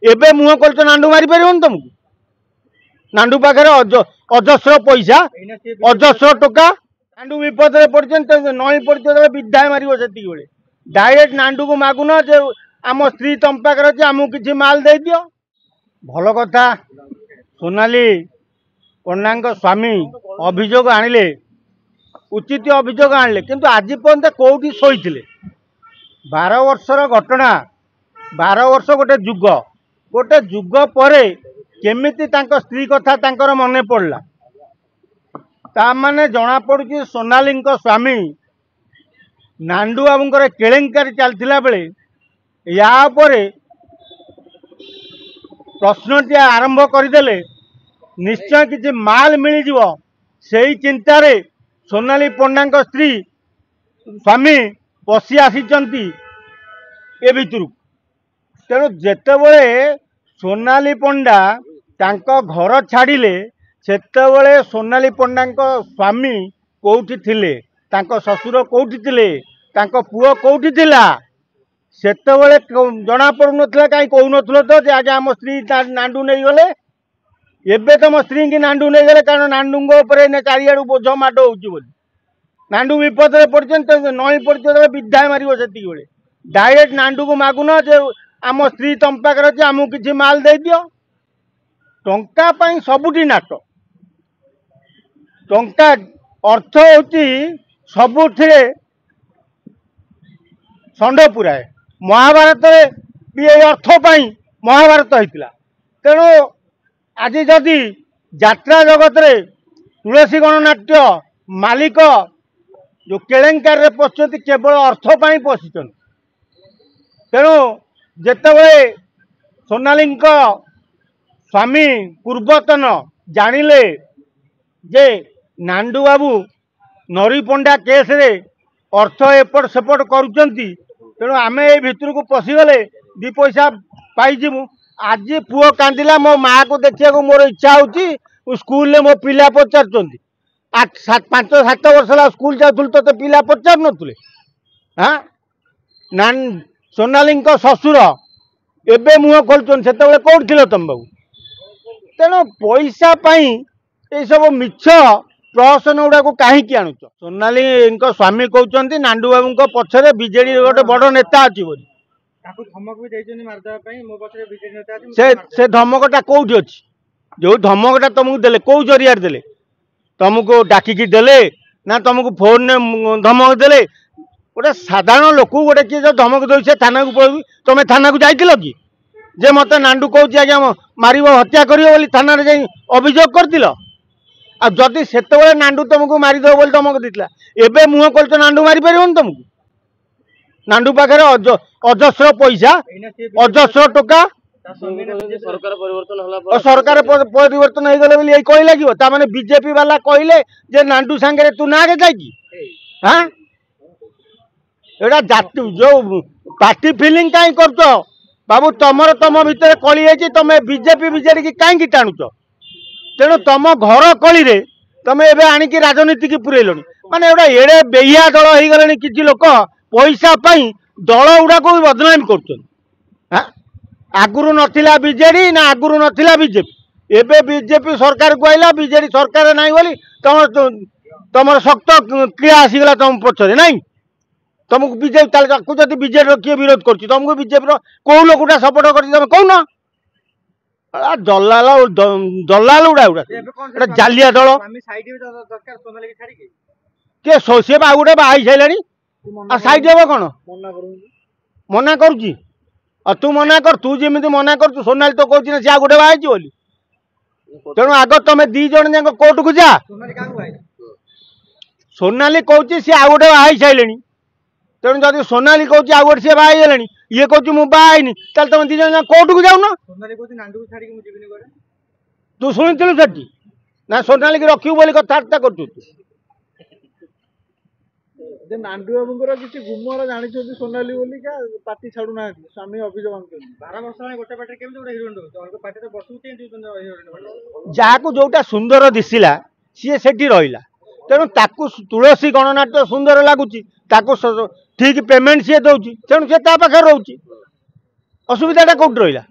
एबे मुह कर नांडू मारी पार तुमको नांडू पाखे अजस्र पैसा अजस्र टका नांडू विपद में पड़ते नई पड़ते विधा मार से डायरेक्ट नांडू को मागुन जे आम स्त्री तुम पाखे अच्छे आमको किसी माल दे दियो भल कथा। सोनाली पंडा स्वामी अभियोग आनिले उचित अभियोग आनिले किंतु आज पर्यंत कौटी शोते 12 वर्षर घटना 12 वर्ष गोटे जुग पर केमिति स्त्री कथा तांकर मन पड़ला ताने जना पड़ी सोनाली स्वामी नांडू बाबूर केलेंकारी चलता बेले या प्रश्नटी आरंभ करदे निश्चय किसी माल मिल से चिंतार सोनाली पंडा स्त्री स्वामी पशि आसी ए भितर तेणु जितेबले सोनाली पंडा घर छाड़िले सेतेबले सोनाली पंडा स्वामी कौटी थिले ससुर कौटी थिले पुओ कौटी थिला सेतेबले जना पड़ू ना कहीं कहून तो जे आगे आम स्त्री नांडू नहीं गले एबे तुम स्त्री की नांडू नहीं गले कारण नांडू चारिआडू बोझ माड हो नांडू विपद में पड़ते नई पड़ते विधा मार से डायरेक्ट नांडू को मागुन जे आम स्त्री तुम पाखे अच्छे आमको किसी माल दे दियो टंका सबुठी नाट टंका अर्थ होती सबुथिरे षंड पुराए महाभारत भी अर्थ महाभारत होता तेणु आज जदि यात्रा जगत रे तुलसी गणनाट्य मालिक जो केलेंकार पशुंट केवल अर्थ पशि तेणु जितेबले सोनाली स्वामी पूर्वतन जानिले जे नांडू बाबू नरी पंडा केस रे अर्थ एपट सेपट करुचंती तेणु आमे ए भितर को पशिगले 2 पैसा पाइजिमु आज पुओ कांदिला मो माँ को देखा मोर इच्छा हो स्कूल मो पिला पचार 5-7 वर्ष स्कूल जाऊँ तो पिला पचार नुले हाँ ना सोनाली ससुर एबे मुह खोलुन से कौट थी तुम बाबू तेणु पैसा ये सब मिछ प्रहसन गुड़ा को कहीं आणुच सोनाली स्वामी कहते नांडू बाबू पछरे बीजेडी गोटे बड़ नेता अच्छी बोली से धमकटा कौटी अच्छी जो धमकटा तुमको देले कौ जरिया देले तुमको डाकिकी देले ना तुमको फोन ने धमक देले गोटे साधारण लोक गोटे किए जो धमक दे से थाना को पड़े तुम थाना को जाइल कि जे मत नांडू कौच आज्ञा मार हत्या कर थाना अभियोग कर जदि से नांडू तुमको मारिदेव बोली धमक देता एबे मुह कर नांडू मारी पार तुमको नांडू पाखे अजस्र पैसा अजस्र टका सरकार परिवर्तन हो गले बोली कही लगे ताने बीजेपी वाला कहले जे नांडू सांगे तू ना जाकि हाँ एटा जाति जो पार्टी फिलिंग कहीं कर बाबू तुम भितर कली है तुम बीजेपी बीजेडी की कहीं टाणुच तेणु तुम घर कली रे तुम एबे आणिकी राजनीति की पुरेल माने एटा एड़े बेहिया दल हो गले किसी लोक पैसा दल गुड़ा को भी बदनामी कर आगुरी नाला बीजेडी ना आगुरी नाला बीजेपी एबे बीजेपी सरकार को आइला बीजेडी सरकार नहीं बोली तुम शक्त क्रिया आसीगला तुम पछरे नहीं तुमको बीजेपी जब बीजेडी किए विरोध कर तुमको बीजेपी कौ लोकटा सपोर्ट कर कौन दलाल गुड़ा जालिया दल किए सी आ गोटे बाई सारे सैड हे कौन मना करुच्ची तू मना कर तू जमी मना कर सोनाली तो कहती सी आ गोटे बाई बोली तेणु आग तुम 2 जन जाक कोर्ट को जा सोनाली कहती सी आ गोटे बाई सारे तेणु जब सोनाली कहती आ गोटे सी बाई गले ये कहूँ मुझे बाहनी तुम 2 जन कोर्ट को जाऊन तू शुणी से ना सोनाली की रखू बोली कथबार्ता कर नांडू बाबूर किसी गुमर जानी सोनाली बोली क्या पार्टी छाड़ू ना स्वामी अभियोग 12 वर्ष गोटे पार्टी जहाँ जोटा सुंदर दिशिला सी से रहा तेणु ताकू तुलसी गणनाट्य सुंदर लगुच ठीक पेमेंट सी दौर तेणु से पाखे रोचे असुविधा कौट रहा